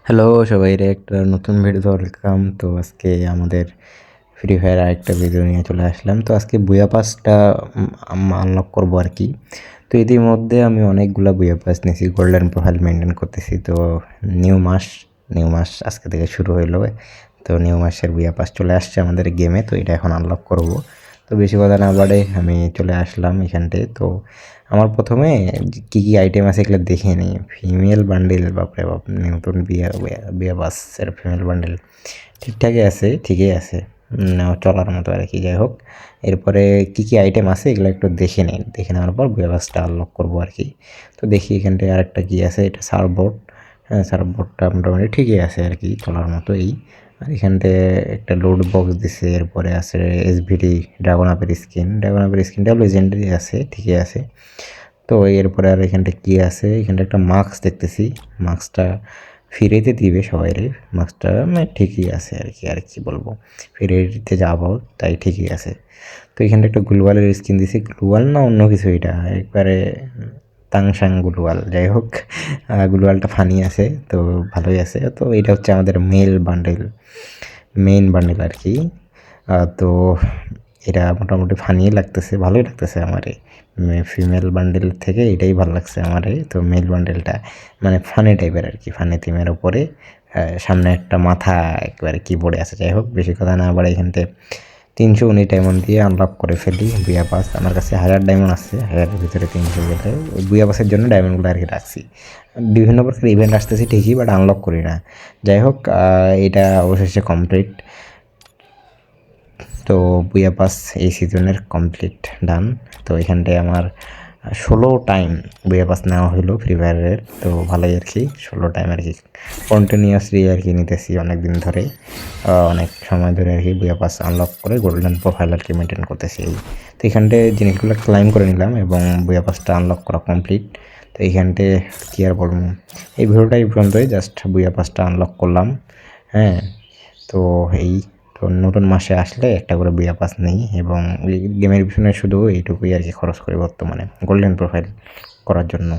Hello সবাইরে, একটা নতুন ভিডিও ওয়েলকাম। তো আজকে আমাদের ফ্রি ফায়ার আরেকটা ভিডিও নিয়ে চলে আসলাম। তো আজকে বুয়া পাসটা আনলক করবো আর কি। তো ইতিমধ্যে আমি অনেকগুলো বুয়া পাস নিয়েছি, গোল্ডেন প্রোফাইল মেনটেন করতেছি। তো নিউ মাস আজকে থেকে শুরু হইলো। তো নিউ মাসের বুয়া পাস চলে আসছে আমাদের গেমে, তো এটা এখন আনলক করব। তো বেশি কথা না বাড়ে আমি চলে আসলাম এখানটায়। তো আমার প্রথমে কী কী আইটেম আছে এগুলো দেখে নিই। ফিমেল বান্ডেল, বাপরে বাপ, নতুন বিয়া বাসের ফিমেল বান্ডেল ঠিকই আছে, চলার মতো আর কি। যাই হোক, এরপরে কী কী আইটেম আছে এগুলো একটু দেখে নেওয়ার পর বিয়া বাসটা আনলক করবো আর কি। তো দেখি এখানটায় আরেকটা কী আছে, এটা সার্ফবোর্ড। হ্যাঁ, সার্ফবোর্ডটা মোটামুটি ঠিকই আছে আর কি, চলার মতো এই। আর এখানটায় একটা লোড বক্স দিছে, এরপরে আছে এসভিডি ড্রাগন আপের স্কিনটাও লেজেন্ডারি আছে, ঠিকই আছে। তো এরপরে আর এখানটা কী আছে, এখানটা একটা মাস্ক দেখতেছি, মাস্কটা ফিরেতে দিবে সবাইরে। মাস্কটা ঠিকই আছে আর কি, আর কি বলবো, ফিরে দিতে যাবো তাই ঠিকই আছে। তো এখানটা একটা গ্লোয়ালের স্কিন দিছি, গ্লোয়াল না অন্য কিছু, এটা একবারে তাংসাং গ্লোয়াল। যাই হোক, গ্লোয়ালটা ফানি আছে, তো ভালোই আছে। তো এটা হচ্ছে আমাদের মেইন বান্ডেল আর কি। তো এটা মোটামুটি ফানিই লাগতেছে, ভালোই লাগতেছে আমারে। ফিমেল বান্ডেল থেকে এটাই ভালো লাগছে আমারে। তো মেল বান্ডেলটা মানে ফানি টাইপের আর কি, ফানি থিমের ওপরে সামনে একটা মাথা একবারে কিবোর্ডে আছে। যাই হোক, বেশি কথা না বাড়ে এখানতে 319 ডায়মন্ড দিয়ে আনলক করে ফেলি বুয়া পাস। আমার কাছে 1000 ডায়মন্ড আছে, 1000-এর ভিতরে 300 গেলে ওই বুয়া পাসের জন্য ডায়মন্ডগুলো আর কি রাখছি। বিভিন্ন প্রকার ইভেন্ট আসতেছে ঠিকই, বাট আনলক করি না। যাই হোক, এটা অবশেষে কমপ্লিট। তো বুয়া পাস এই সিজনের কমপ্লিট ডান। তো এখানটায় আমার 16 টাইম বুয়া পাস নেওয়া হলো ফ্রি ফায়ারের। তো ভালোই আর কি, 16 টাইম আর কি কন্টিনিউয়াসলি আর কি নিতেছি অনেক দিন ধরে, অনেক সময় ধরে আর কি বুয়া পাস আনলক করে গোল্ডেন প্রোফাইল আর কি মেনটেন করতেছি এই। তো এখানটায় জিনিসগুলো ক্লাইম করে নিলাম এবং বুয়া পাসটা আনলক করা কমপ্লিট। তো এইখানটায় কী আর বলবো, এই ভিডিওটা এই পর্যন্তই, জাস্ট বুয়া পাসটা আনলক করলাম। হ্যাঁ, তো এই, তো নতুন মাসে আসলে একটা করে বুয়া পাস নেই এবং গেমের পিছনে শুধু এইটুকুই আর কি খরচ করি বর্তমানে গোল্ডেন প্রোফাইল করার জন্য।